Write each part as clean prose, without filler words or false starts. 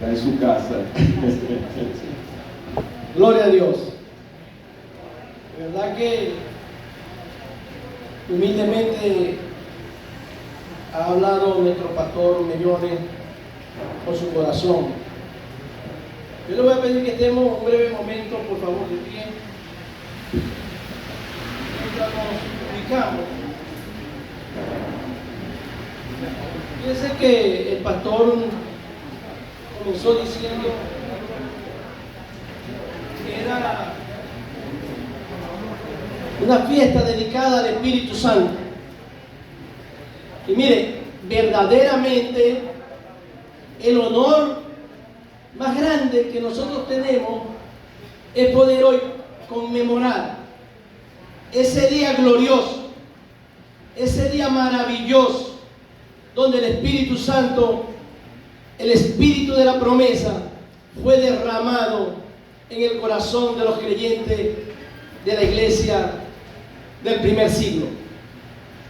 está en su casa. Gloria a Dios. De verdad que humildemente ha hablado nuestro pastor Mellones con su corazón. Yo le voy a pedir que estemos un breve momento, por favor, de pie. Mientras nos ubicamos. Fíjense que el pastor comenzó diciendo que era una fiesta dedicada al Espíritu Santo. Y mire, verdaderamente el honor más grande que nosotros tenemos es poder hoy conmemorar ese día glorioso, ese día maravilloso, donde el Espíritu Santo, el Espíritu de la promesa, fue derramado en el corazón de los creyentes de la iglesia del primer siglo.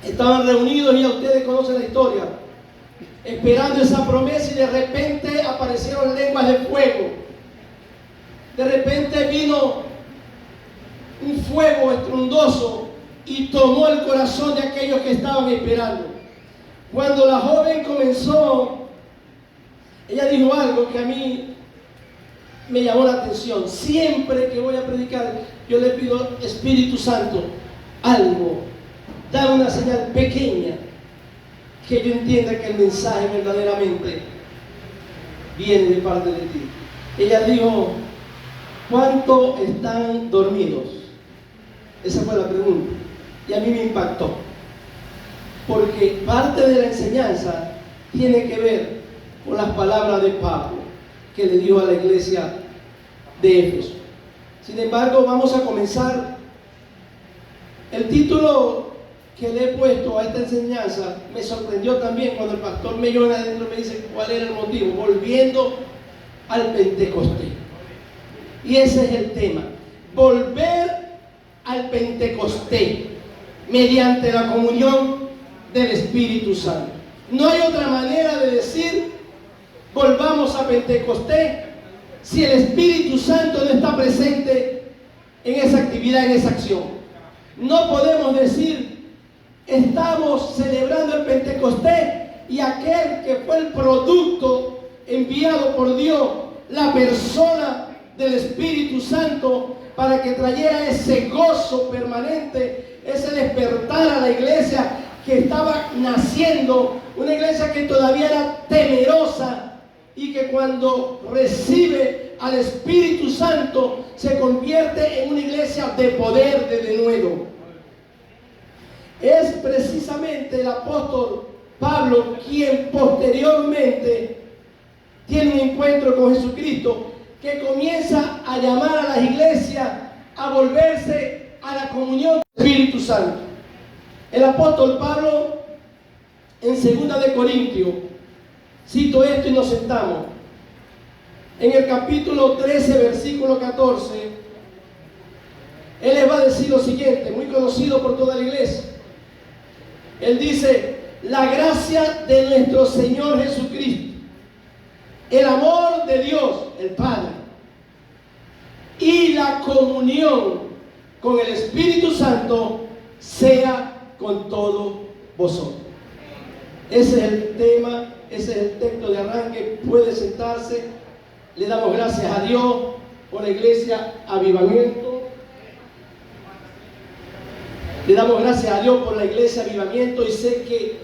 Estaban reunidos, y ya ustedes conocen la historia, esperando esa promesa, y de repente aparecieron lenguas de fuego. De repente vino un fuego estruendoso y tomó el corazón de aquellos que estaban esperando. Cuando la joven comenzó, ella dijo algo que a mí me llamó la atención. Siempre que voy a predicar, yo le pido: Espíritu Santo, algo, dame una señal pequeña que yo entienda que el mensaje verdaderamente viene de parte de ti. Ella dijo: ¿cuántos están dormidos? Esa fue la pregunta, y a mí me impactó, porque parte de la enseñanza tiene que ver con las palabras de Pablo que le dio a la iglesia de Éfeso. Sin embargo, vamos a comenzar. El título que le he puesto a esta enseñanza me sorprendió también cuando el pastor Mellones adentro me dice cuál era el motivo: volviendo al Pentecostés. Y ese es el tema: volver al Pentecostés mediante la comunión del Espíritu Santo. No hay otra manera de decir volvamos a Pentecostés si el Espíritu Santo no está presente en esa actividad, en esa acción. No podemos decir estamos celebrando el Pentecostés y aquel que fue el producto enviado por Dios, la persona del Espíritu Santo, para que trayera ese gozo permanente, ese despertar a la iglesia que estaba naciendo, una iglesia que todavía era temerosa, y que cuando recibe al Espíritu Santo se convierte en una iglesia de poder, de denuedo. Es precisamente el apóstol Pablo quien posteriormente tiene un encuentro con Jesucristo, que comienza a llamar a las iglesias a volverse a la comunión del Espíritu Santo. El apóstol Pablo, en 2 de Corintios, cito esto y nos sentamos, en el capítulo 13, versículo 14, él les va a decir lo siguiente, muy conocido por toda la iglesia. Él dice: la gracia de nuestro Señor Jesucristo, el amor de Dios, el Padre, y la comunión con el Espíritu Santo sea con todos vosotros. Ese es el tema, ese es el texto de arranque. Puede sentarse. Le damos gracias a Dios por la iglesia Avivamiento. Le damos gracias a Dios por la iglesia Avivamiento, y sé que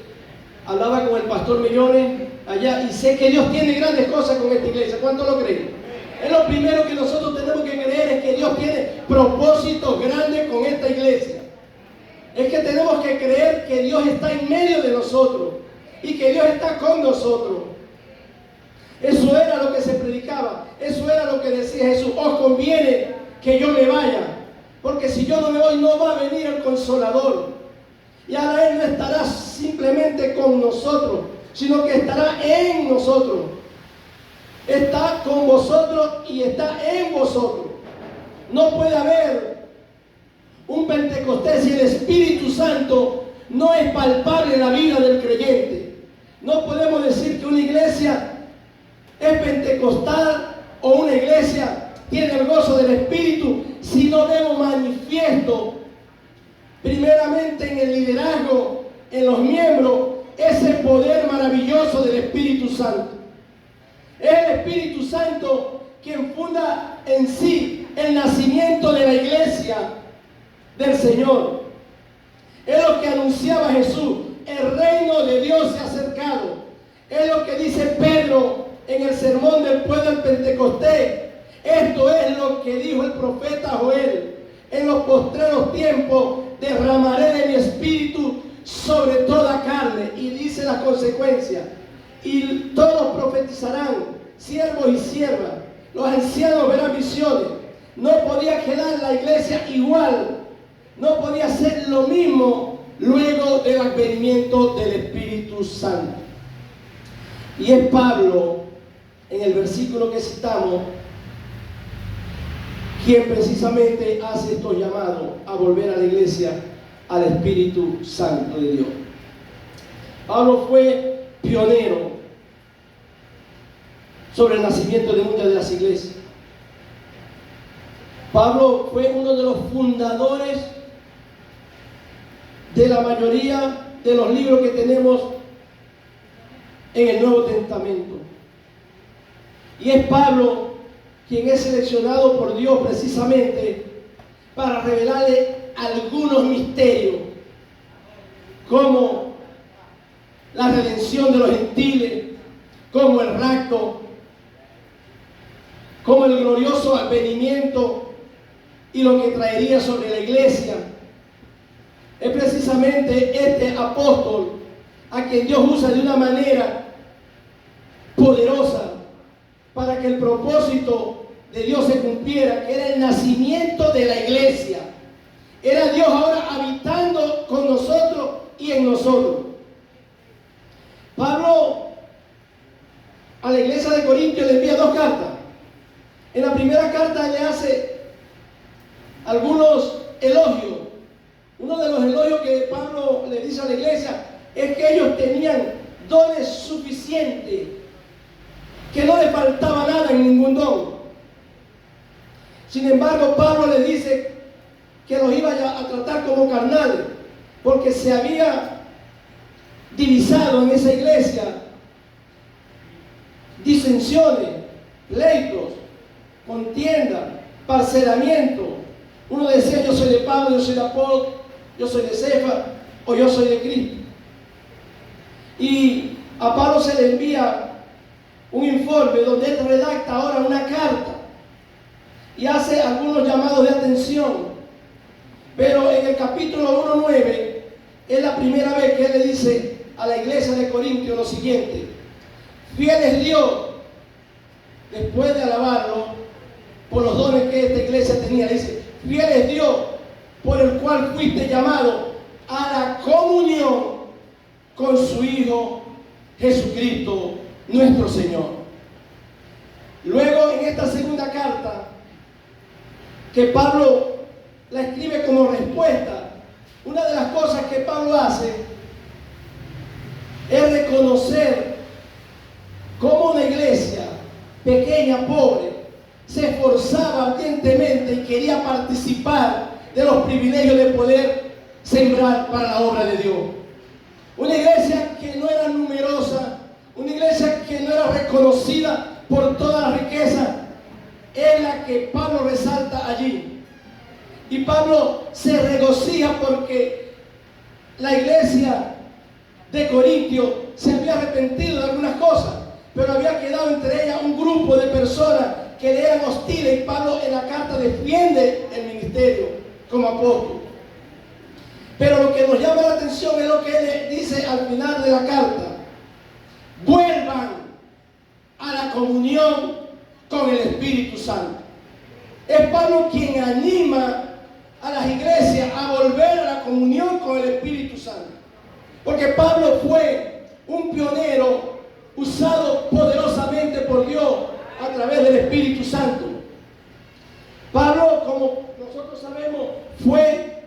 hablaba con el pastor Mellones allá, y sé que Dios tiene grandes cosas con esta iglesia. ¿Cuánto lo creen? Es lo primero que nosotros tenemos que creer, es que Dios tiene propósitos grandes con esta iglesia. Es que tenemos que creer que Dios está en medio de nosotros y que Dios está con nosotros. Eso era lo que se predicaba, eso era lo que decía Jesús: os conviene que yo me vaya, porque si yo no me voy no va a venir el Consolador. Y ahora Él no estará simplemente con nosotros, sino que estará en nosotros. Está con vosotros y está en vosotros. No puede haber un Pentecostés si el Espíritu Santo no es palpable en la vida del creyente. No podemos decir que una iglesia es pentecostal o una iglesia tiene el gozo del Espíritu si no vemos manifiesto, primeramente en el liderazgo, en los miembros, ese poder maravilloso del Espíritu Santo? Es el Espíritu Santo quien funda en sí el nacimiento de la iglesia del Señor. Es lo que anunciaba Jesús: el reino de Dios se ha acercado. Es lo que dice Pedro en el sermón después del Pentecostés. Esto es lo que dijo el profeta Joel: en los postreros tiempos derramaré de mi espíritu sobre toda carne. Y dice las consecuencias: y todos profetizarán, siervos y siervas, los ancianos verán visiones. No podía quedar la iglesia igual, no podía ser lo mismo luego del advenimiento del Espíritu Santo. Y es Pablo, en el versículo que citamos, quien precisamente hace estos llamados a volver a la iglesia al Espíritu Santo de Dios. Pablo fue pionero sobre el nacimiento de muchas de las iglesias. Pablo fue uno de los fundadores de la mayoría de los libros que tenemos en el Nuevo Testamento. Y es Pablo quien es seleccionado por Dios precisamente para revelarle algunos misterios, como la redención de los gentiles, como el rapto, como el glorioso advenimiento y lo que traería sobre la iglesia. Es precisamente este apóstol a quien Dios usa de una manera poderosa para que el propósito de Dios se cumpliera, que era el nacimiento de la iglesia. Era Dios ahora habitando con nosotros y en nosotros. Pablo a la iglesia de Corintios le envía 2 cartas. En la primera carta le hace algunos elogios. Uno de los elogios que Pablo le dice a la iglesia es que ellos tenían dones suficientes, que no les faltaba nada en ningún don. Sin embargo, Pablo les dice que los iba a tratar como carnales, porque se había divisado en esa iglesia disensiones, pleitos, contienda, parcelamiento. Uno decía: yo soy de Pablo, yo soy de Apolo, yo soy de Cefas, o yo soy de Cristo. Y a Pablo se le envía un informe donde él redacta ahora una carta y hace algunos llamados de atención. Pero en el capítulo 1:9 es la primera vez que él le dice a la iglesia de Corintios lo siguiente: fiel es Dios, después de alabarlo por los dones que esta iglesia tenía, dice: fiel es Dios, por el cual fuiste llamado a la comunión con su Hijo Jesucristo nuestro Señor. Luego, en esta segunda carta, que Pablo la escribe como respuesta, una de las cosas que Pablo hace es reconocer cómo una iglesia pequeña, pobre, se esforzaba ardientemente y quería participar de los privilegios de poder sembrar para la obra de Dios. Una iglesia que no era numerosa, una iglesia que no era reconocida por toda la riqueza, es la que Pablo resalta allí. Y Pablo se regocija porque la iglesia de Corintios se había arrepentido de algunas cosas, pero había quedado entre ellas un grupo de personas que le eran hostiles, y Pablo en la carta defiende el ministerio como apóstol. Pero lo que nos llama la atención es lo que él dice al final de la carta: vuelvan a la comunión con el Espíritu Santo. Es Pablo quien anima a las iglesias a volver a la comunión con el Espíritu Santo, porque Pablo fue un pionero usado poderosamente por Dios a través del Espíritu Santo. Pablo, como nosotros sabemos, fue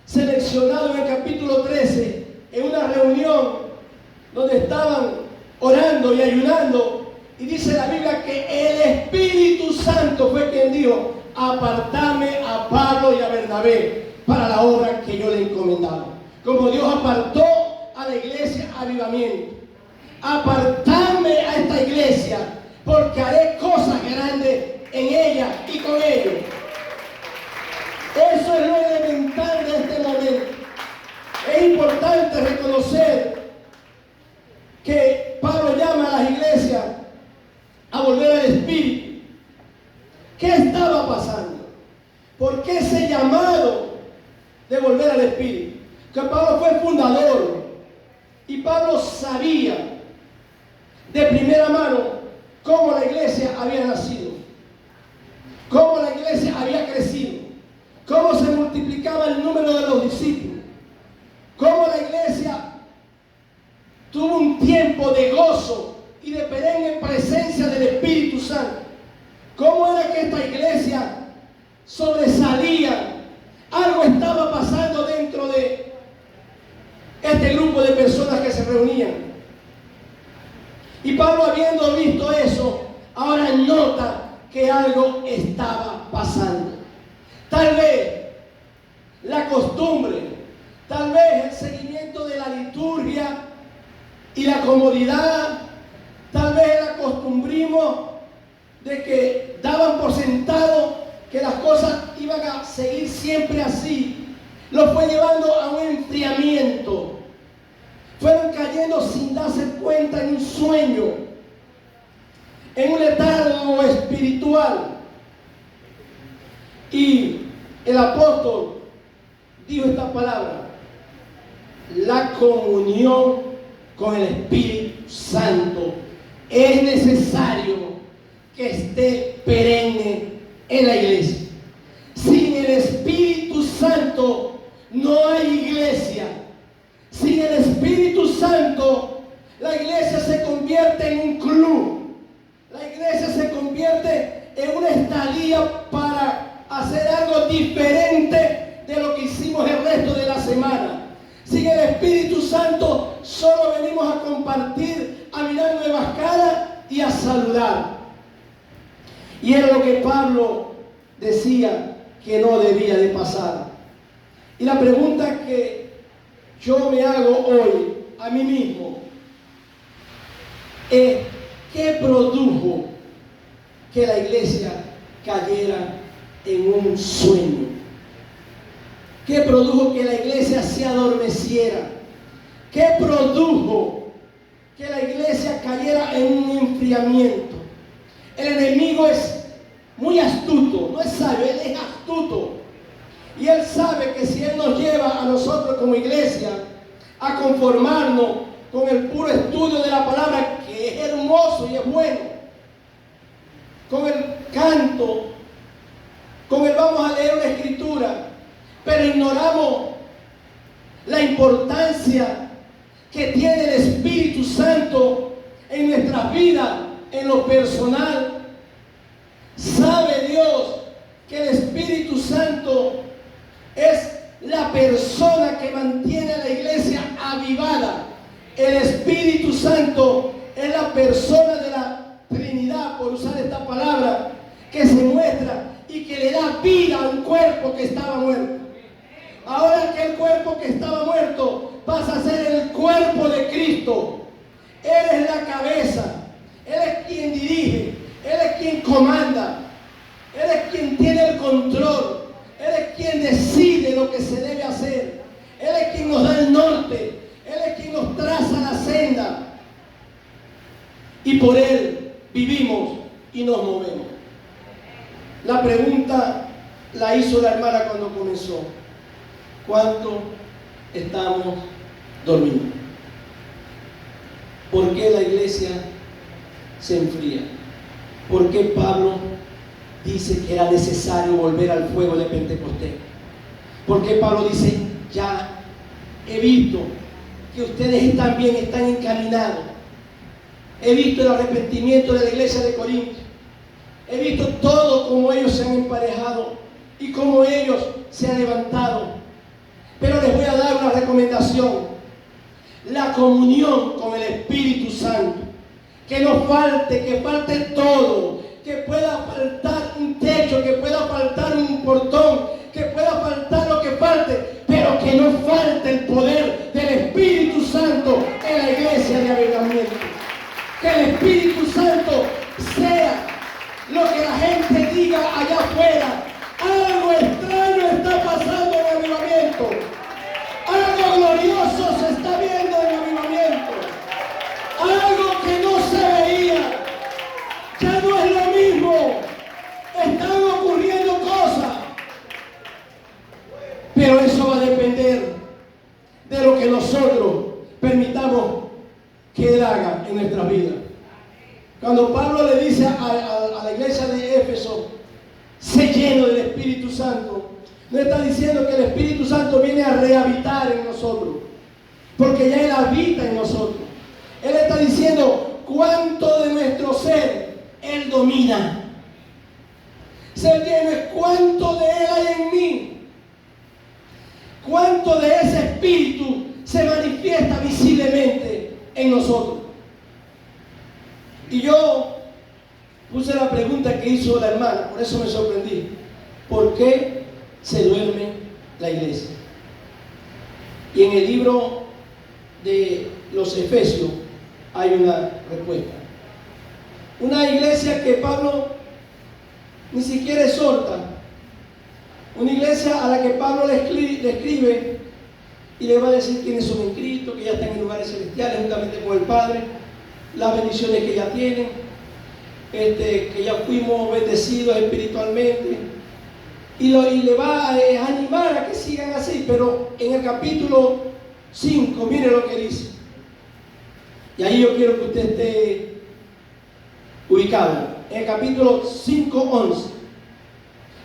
seleccionado en el capítulo 13 en una reunión donde estaban orando y ayunando, y la Biblia que el Espíritu Santo fue quien dijo: apartame a Pablo y a Bernabé para la obra que yo le he encomendado. Como Dios apartó a la iglesia Avivamiento, apartame a esta iglesia, porque haré cosas grandes en ella y con ellos. Eso es lo elemental de este momento. Es importante reconocer que Pablo llama a las iglesias a volver al Espíritu. ¿Qué estaba pasando? ¿Por qué ese llamado de volver al Espíritu? Que Pablo fue el fundador y Pablo sabía de primera mano cómo la iglesia había nacido, cómo la iglesia había crecido, cómo se multiplicaba el número de los discípulos, cómo la iglesia tuvo un tiempo de gozo y de perenne presencia del Espíritu Santo. ¿Cómo era que esta iglesia sobresalía? Algo estaba pasando dentro de este grupo de personas que se reunían. Y Pablo, habiendo visto eso, ahora nota que algo estaba pasando. Tal vez la costumbre, tal vez el seguimiento de la liturgia y la comodidad, tal vez el acostumbrismo de que daban por sentado que las cosas iban a seguir siempre así, los fue llevando a un enfriamiento. Fueron cayendo sin darse cuenta en un sueño, en un letargo espiritual. Y el apóstol dijo esta palabra: la comunión con el Espíritu Santo es necesario que esté perenne en la iglesia. Sin el Espíritu Santo no hay iglesia. Sin el Espíritu Santo, la iglesia se convierte en un club. La iglesia se convierte en una estadía para hacer algo diferente de lo que hicimos el resto de la semana. Sin el Espíritu Santo, solo venimos a compartir, a mirar nuevas caras y a saludar. Y era lo que Pablo decía que no debía de pasar. Y la pregunta que yo me hago hoy a mí mismo es: ¿qué produjo que la iglesia cayera en un sueño? ¿Qué produjo que la iglesia se adormeciera? ¿Qué produjo que la iglesia cayera en un enfriamiento? El enemigo es muy astuto, no es sabio, él es astuto. Y él sabe que si él nos lleva a nosotros como iglesia a conformarnos con el puro estudio de la palabra, que es hermoso y es bueno, con el canto, con el vamos a leer una escritura, pero ignoramos la importancia que tiene el Espíritu Santo en nuestras vidas, en lo personal. Sabe Dios que el Espíritu Santo es la persona que mantiene a la iglesia avivada. El Espíritu Santo es la persona de la Trinidad, por usar esta palabra, que se muestra y que le da vida a un cuerpo que estaba muerto. Ahora que el cuerpo que estaba muerto pasa a ser el cuerpo de Cristo. Él es la cabeza, Él es quien dirige, Él es quien comanda, Él es quien tiene el control, Él es quien decide lo que se debe hacer, Él es quien nos da el norte, Él es quien nos traza la senda. Y por Él vivimos y nos movemos. La pregunta la hizo la hermana cuando comenzó: ¿cuánto estamos dormidos? ¿Por qué la iglesia se enfría? ¿Por qué Pablo dice que era necesario volver al fuego de Pentecostés? ¿Por qué Pablo dice: ya he visto que ustedes también están encaminados? He visto el arrepentimiento de la iglesia de Corinto. He visto todo como ellos se han emparejado y cómo ellos se han levantado. Pero les voy a dar una recomendación: la comunión con el Espíritu Santo que no falte, que falte todo, que pueda faltar un techo, que pueda faltar un portón, que pueda faltar lo que falte, pero que no falte el poder del Espíritu Santo en la iglesia de avivamiento. Que el Espíritu Santo sea lo que la gente diga allá afuera. Algo extraño está pasando en avivamiento. Algo glorioso se está viendo en avivamiento. Algo que no se veía. Ya no es lo mismo. Están ocurriendo cosas. Pero eso va a depender de lo que nosotros permitamos que Él haga en nuestras vidas. Cuando Pablo le dice a la iglesia de Éfeso, sé lleno del Espíritu Santo, no está diciendo que el Espíritu Santo viene a rehabitar en nosotros, porque ya Él habita en nosotros. Él está diciendo cuánto de nuestro ser Él domina. Ser lleno es cuánto de Él hay en mí. Cuánto de ese Espíritu se manifiesta visiblemente en nosotros. Y yo puse la pregunta que hizo la hermana, por eso me sorprendí. ¿Por qué se duerme la iglesia? Y en el libro de los Efesios hay una respuesta. Una iglesia que Pablo ni siquiera exhorta. Una iglesia a la que Pablo le escribe y le va a decir quiénes son en Cristo, que ya están en lugares celestiales juntamente con el Padre, las bendiciones que ya tienen, que ya fuimos bendecidos espiritualmente, y le va a animar a que sigan así. Pero en el capítulo 5, mire lo que dice, y ahí yo quiero que usted esté ubicado. En el capítulo 5:11,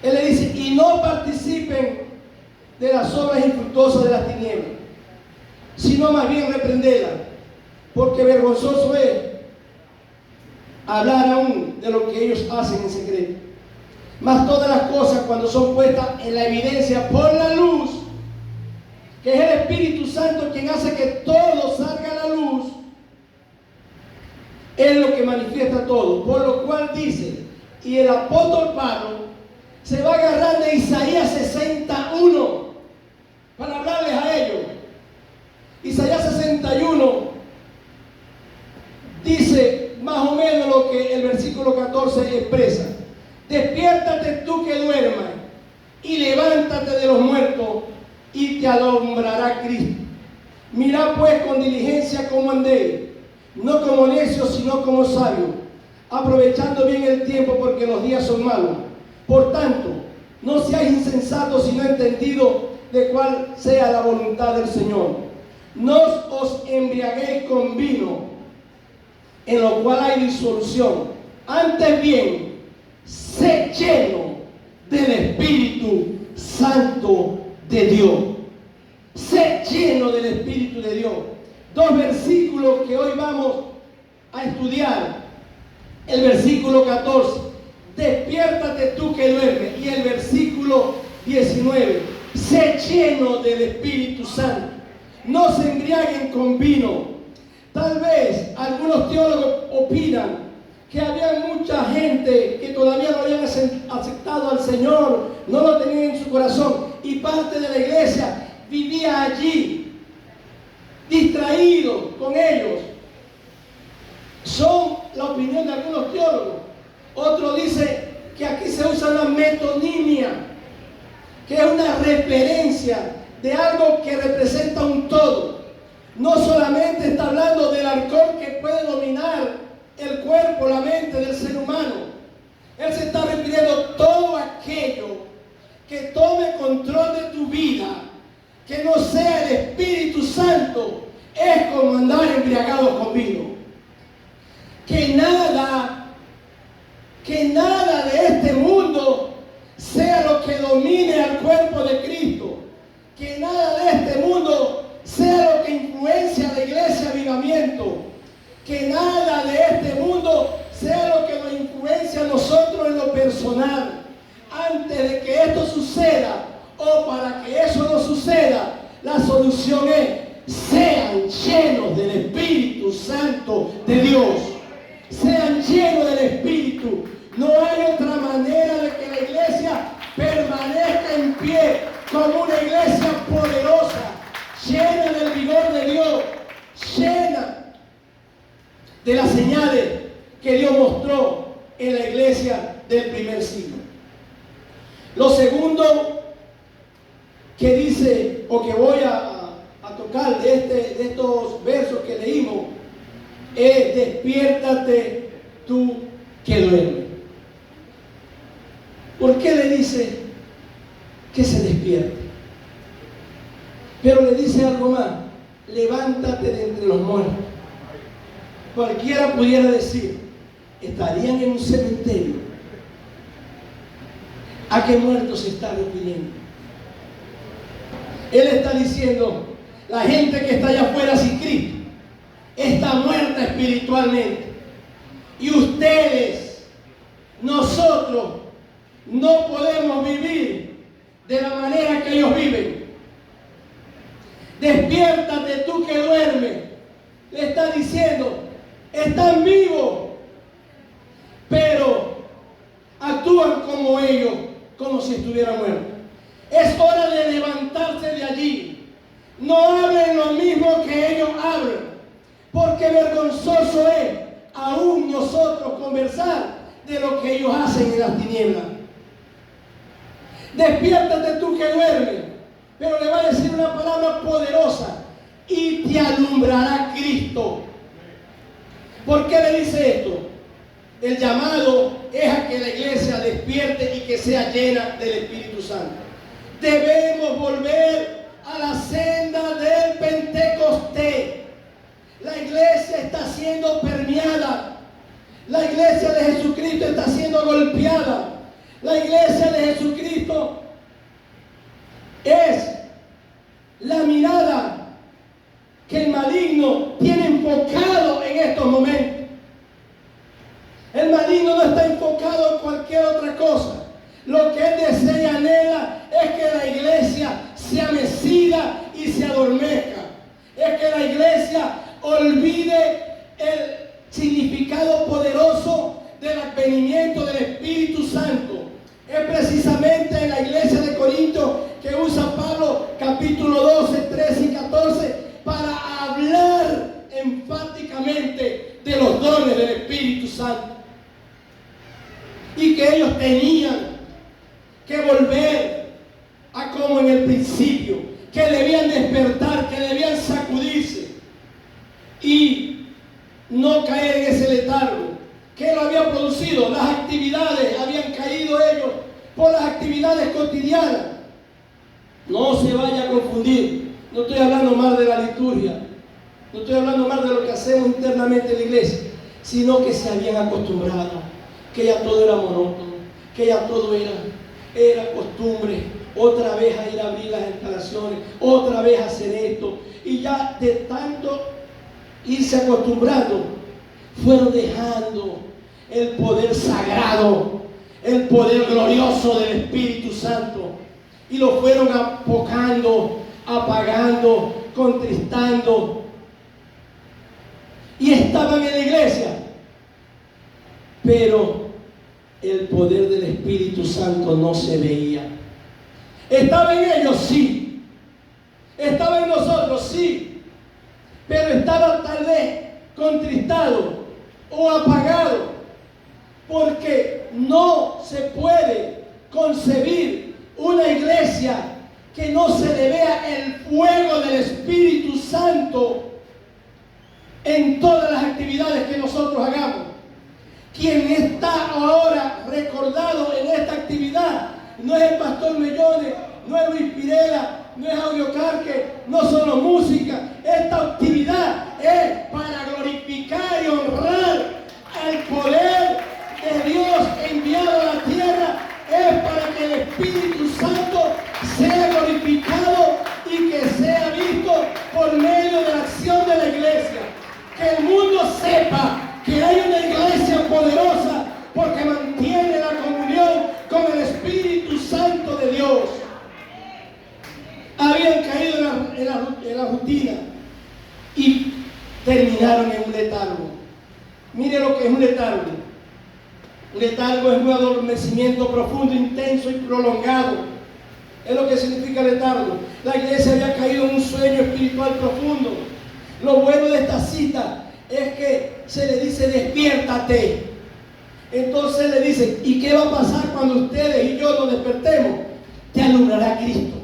él le dice: y no participen de las obras infructuosas de las tinieblas, sino más bien reprenderlas, porque vergonzoso es hablar aún de lo que ellos hacen en secreto. Mas todas las cosas, cuando son puestas en la evidencia por la luz, que es el Espíritu Santo quien hace que todo salga a la luz, es lo que manifiesta todo. Por lo cual dice, y el apóstol Pablo se va a agarrar de Isaías 61 para hablarles a ellos. Isaías 61 dice más o menos lo que el versículo 14 expresa: despiértate tú que duermas y levántate de los muertos y te alumbrará Cristo. Mirad pues con diligencia cómo andéis, no como necios sino como sabios, aprovechando bien el tiempo, porque los días son malos. Por tanto, no seáis insensatos, sino entendidos de cuál sea la voluntad del Señor. No os embriaguéis con vino, en lo cual hay disolución. Antes bien, sé lleno del Espíritu Santo de Dios. Sé lleno del Espíritu de Dios. Dos versículos que hoy vamos a estudiar. El versículo 14, despiértate tú que duermes. Y el versículo 19, sé lleno del Espíritu Santo. No se embriaguen con vino. Tal vez algunos teólogos opinan que había mucha gente que todavía no habían aceptado al Señor, no lo tenían en su corazón, y parte de la iglesia vivía allí, distraído con ellos. Son la opinión de algunos teólogos. Otro dice que aquí se usa la metonimia, que es una referencia de algo que representa un todo. No solamente está hablando del alcohol que puede dominar el cuerpo, la mente del ser humano. Él se está refiriendo a todo aquello que tome control de tu vida, que no sea el Espíritu Santo. Es como andar embriagados con vino. Que nada de este mundo sea lo que domine al cuerpo de Cristo. Que nada de este mundo sea lo que influencia a la iglesia avivamiento. Que nada de este mundo sea lo que nos influencia a nosotros en lo personal. Antes de que esto suceda, o para que eso no suceda, la solución es: sean llenos del Espíritu Santo de Dios. mostró en la iglesia del primer siglo. Lo segundo que dice, o que voy a tocar de estos versos que leímos, es: despiértate tú que duermes. ¿Por qué le dice que se despierte? Pero le dice algo más: levántate de entre los muertos. Cualquiera pudiera decir, estarían en un cementerio. ¿A qué muertos se está refiriendo? Él está diciendo, la gente que está allá afuera sin Cristo está muerta espiritualmente. Y ustedes, nosotros, no podemos vivir de la manera que ellos viven. Despiértate tú que duermes. Le está diciendo, están vivos, pero actúan como ellos, como si estuvieran muertos. Es hora de levantarse de allí. No hablen lo mismo que ellos hablan, porque vergonzoso es aún nosotros conversar de lo que ellos hacen en las tinieblas. Despiértate tú que duermes, pero le va a decir una palabra poderosa: y te alumbrará Cristo. ¿Por qué le dice esto? El llamado es a que la iglesia despierte y que sea llena del Espíritu Santo. Debemos volver a la senda del Pentecostés. La iglesia está siendo permeada. La iglesia de Jesucristo está siendo golpeada. La iglesia de Jesucristo es la mirada que el maligno tiene enfocado en estos momentos. El maligno no está enfocado en cualquier otra cosa. Lo que él desea y anhela es que la iglesia se amecida y se adormezca. Es que la iglesia olvide el significado poderoso del advenimiento del Espíritu Santo. Es precisamente en la iglesia de Corinto que usa Pablo capítulo 12, 13 y 14 para hablar enfáticamente de los dones del Espíritu Santo. Y que ellos tenían que volver a como en el principio, que debían despertar, que debían sacudirse y no caer en ese letargo. ¿Qué lo había producido? Las actividades, habían caído ellos por las actividades cotidianas. No se vaya a confundir, no estoy hablando más de la liturgia, no estoy hablando más de lo que hacemos internamente en la iglesia, sino que se habían acostumbrado, que ya todo era monótono, que ya todo era costumbre, otra vez a ir a abrir las instalaciones, otra vez a hacer esto, y ya de tanto irse acostumbrando, fueron dejando el poder sagrado, el poder glorioso del Espíritu Santo, y lo fueron apocando, apagando, contristando, y estaban en la iglesia, pero el poder del Espíritu Santo no se veía. ¿Estaba en ellos? Sí. ¿Estaba en nosotros? Sí. Pero estaba tal vez contristado o apagado, porque no se puede concebir una iglesia que no se le vea el fuego del Espíritu Santo en todas las actividades que nosotros hagamos. Quien está ahora recordado en esta actividad no es el pastor Mellones, no es Luis Pirela, no es Audio Carque, no solo música. Esta actividad es para glorificar y honrar al poder de Dios enviado a la tierra. Es para que el Espíritu Santo sea glorificado y que sea visto por medio de la acción de la iglesia. Que el mundo sepa que hay una iglesia poderosa porque mantiene la comunión con el Espíritu Santo de Dios. Habían caído en la rutina y terminaron en un letargo. Mire lo que es un letargo. Un letargo es un adormecimiento profundo, intenso y prolongado. Es lo que significa letargo. La iglesia había caído en un sueño espiritual profundo. Lo bueno de esta cita es que se le dice despiértate. Entonces le dice, ¿y qué va a pasar cuando ustedes y yo nos despertemos? Te alumbrará Cristo.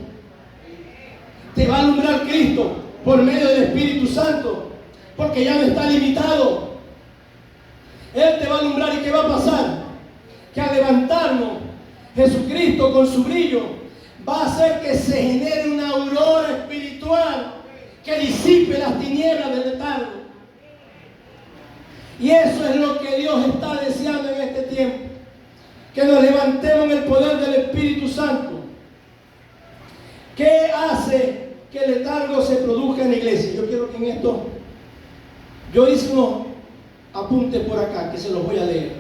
Te va a alumbrar Cristo por medio del Espíritu Santo, porque ya no está limitado. Él te va a alumbrar. ¿Y qué va a pasar? Que al levantarnos, Jesucristo con su brillo va a hacer que se genere una aurora espiritual que disipe las tinieblas del letargo. Y eso es lo que Dios está deseando en este tiempo, que nos levantemos en el poder del Espíritu Santo. ¿Qué hace que el letargo se produzca en la iglesia? Yo quiero que en esto, yo hice unos apuntes por acá que se los voy a leer.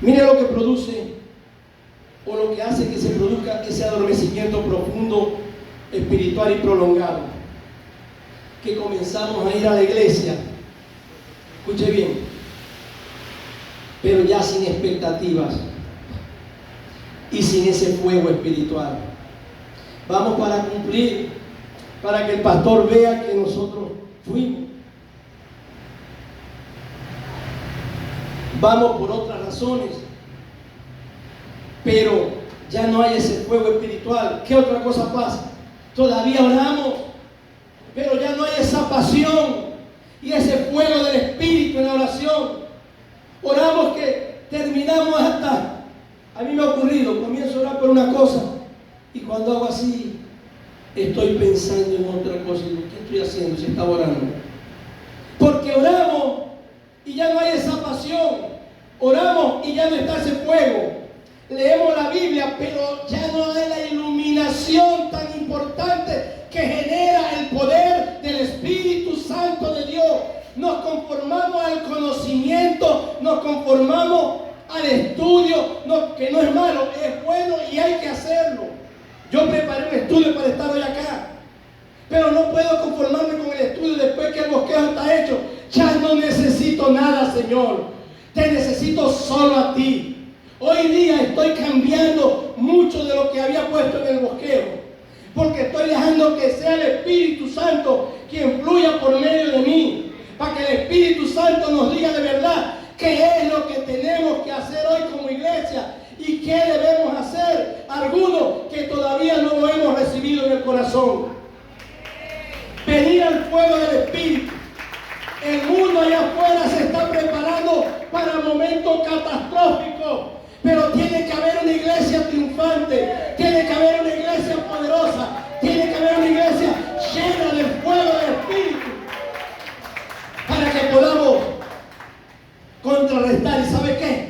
Mire lo que produce o lo que hace que se produzca ese adormecimiento profundo, espiritual y prolongado. Que comenzamos a ir a la iglesia, escuche bien, pero ya sin expectativas y sin ese fuego espiritual. Vamos para cumplir, para que el pastor vea que nosotros fuimos. Vamos por otras razones, pero ya no hay ese fuego espiritual. ¿Qué otra cosa pasa? Todavía oramos, pero ya no hay esa pasión y ese fuego del Espíritu en la oración. Oramos que terminamos hasta, a mí me ha ocurrido, comienzo a orar por una cosa y cuando hago así, estoy pensando en otra cosa. Digo, ¿qué estoy haciendo si estaba orando? Porque oramos y ya no hay esa pasión. Oramos y ya no está ese fuego. Leemos la Biblia, pero ya no hay la iluminación tan importante que genera el poder del Espíritu Santo de Dios. Nos conformamos al conocimiento, nos conformamos al estudio, que no es malo, es bueno y hay que hacerlo. Yo preparé un estudio para estar hoy acá, pero no puedo conformarme con el estudio después que el bosquejo está hecho. Ya no necesito nada, Señor. Te necesito solo a ti. Hoy día estoy cambiando mucho de lo que había puesto en el bosquejo, porque estoy dejando que sea el Espíritu Santo quien fluya por medio de mí, para que el Espíritu Santo nos diga de verdad qué es lo que tenemos que hacer hoy como iglesia y qué debemos hacer. Algunos que todavía no lo hemos recibido en el corazón. Venir al fuego del Espíritu. El mundo allá afuera se está preparando para momentos catastróficos, pero tiene que haber una iglesia triunfante, tiene que haber una iglesia poderosa, tiene que haber una iglesia llena del fuego del Espíritu, para que podamos contrarrestar. ¿Y sabe qué?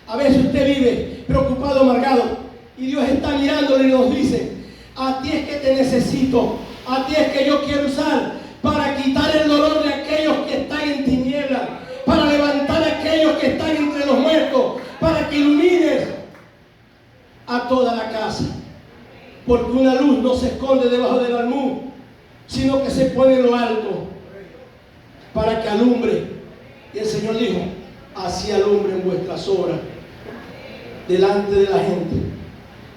A veces usted vive preocupado, amargado, y Dios está mirándole y nos dice, a ti es que te necesito, a ti es que yo quiero usar para quitar el dolor de aquellos que están en tinieblas, para levantar a aquellos que están entre los muertos, para que ilumines a toda la casa. Porque una luz no se esconde debajo del almud, sino que se pone en lo alto para que alumbre. Y el Señor dijo, así alumbren vuestras obras delante de la gente,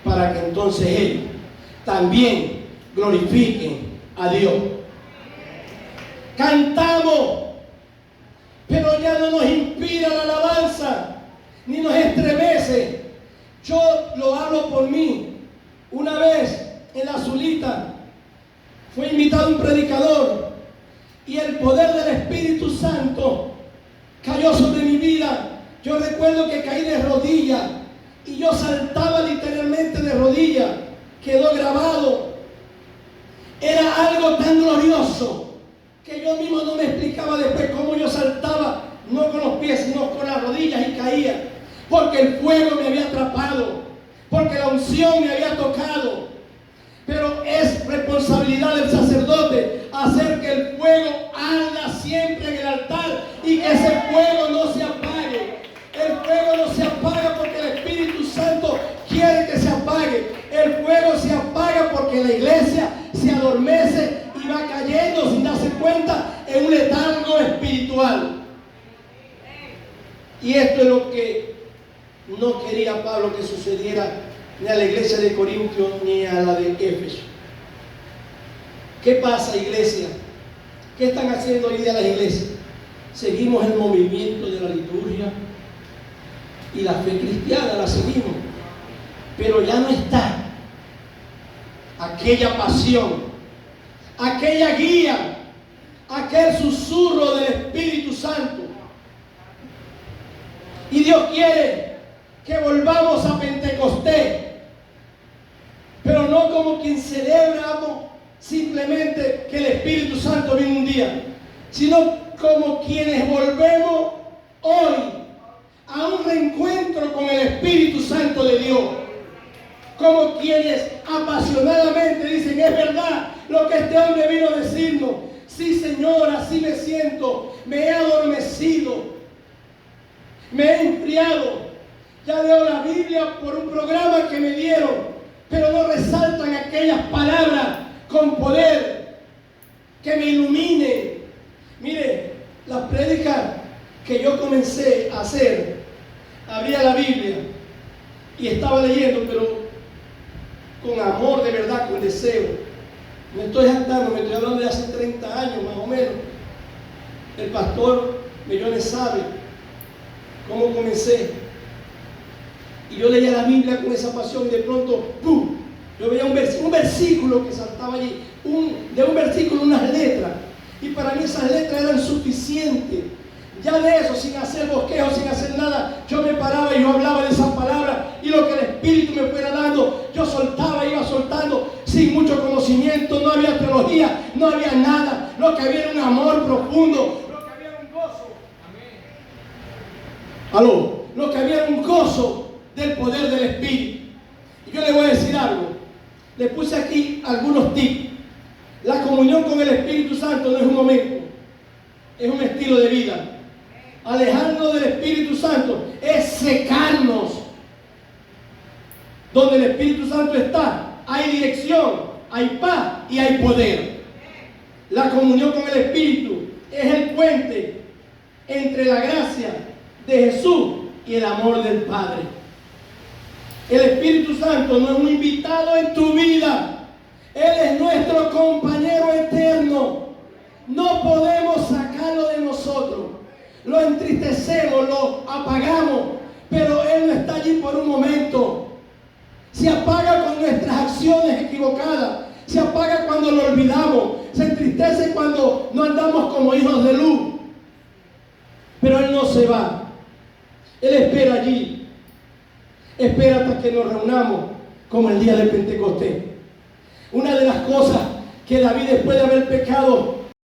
para que entonces ellos también glorifiquen a Dios. Cantamos, pero ya no nos inspira la alabanza, ni nos estremece. Yo lo hablo por mí. Una vez en la Zulita fue invitado un predicador y el poder del Espíritu Santo cayó sobre mi vida. Yo recuerdo que caí de rodillas y yo saltaba literalmente de rodillas. Quedó grabado. Era algo tan glorioso que yo mismo no me explicaba después cómo yo saltaba, no con los pies, sino con las rodillas, y caía. Porque el fuego me había atrapado, porque la unción me había tocado. Pero es responsabilidad del sacerdote hacer que el fuego arda siempre en el altar y que ese fuego no se apague. El fuego no se apaga porque el Espíritu Santo quiere que se apague. El fuego se apaga porque la iglesia se adormece y va cayendo sin darse cuenta en un letargo espiritual. Y esto es lo que no quería Pablo que sucediera ni a la iglesia de Corintios ni a la de Éfeso. ¿Qué pasa, iglesia? ¿Qué están haciendo hoy día las iglesias? Seguimos el movimiento de la liturgia, y la fe cristiana la seguimos, pero ya no está aquella pasión, aquella guía, aquel susurro del Espíritu Santo. Y Dios quiere que volvamos a Pentecostés, pero no como quien celebramos simplemente que el Espíritu Santo vino un día, sino como quienes volvemos hoy a un reencuentro con el Espíritu Santo de Dios, como quienes apasionadamente dicen: es verdad lo que este hombre vino a decirnos, sí Señor, así me siento, me he adormecido, me he enfriado, ya leo la Biblia por un programa que me dieron, pero no resaltan aquellas palabras con poder que me iluminen. Mire, las prédicas que yo comencé a hacer, abría la Biblia y estaba leyendo, pero con amor de verdad, con deseo. Me estoy jactando, me estoy hablando de hace 30 años más o menos. El pastor Mellones sabe cómo comencé. Y yo leía la Biblia con esa pasión y de pronto, ¡pum!, yo veía un versículo que saltaba allí, de un versículo unas letras. Y para mí esas letras eran suficientes. Ya de eso, sin hacer bosquejo, sin hacer nada, yo me paraba y yo hablaba de esas palabras, y lo que el Espíritu me fuera dando, yo soltaba, iba soltando, sin mucho conocimiento. No había teología, no había nada. Lo que había era un amor profundo, lo que había era un gozo. Aló, lo que había era un gozo del poder del Espíritu. Y yo le voy a decir algo, le puse aquí algunos tips. La comunión con el Espíritu Santo no es un momento, es un estilo de vida. Alejarnos del Espíritu Santo es secarnos. Donde el Espíritu Santo está, hay dirección, hay paz y hay poder. La comunión con el Espíritu es el puente entre la gracia de Jesús y el amor del Padre. El Espíritu Santo no es un invitado en tu vida, Él es nuestro compañero eterno. No podemos sacarlo de nosotros. Lo entristecemos, lo apagamos, pero Él no está allí por un momento. Se apaga con nuestras acciones equivocadas, se apaga cuando lo olvidamos, se entristece cuando no andamos como hijos de luz. Pero Él no se va, Él espera allí, espera hasta que nos reunamos como el día de Pentecostés. Una de las cosas que David, después de haber pecado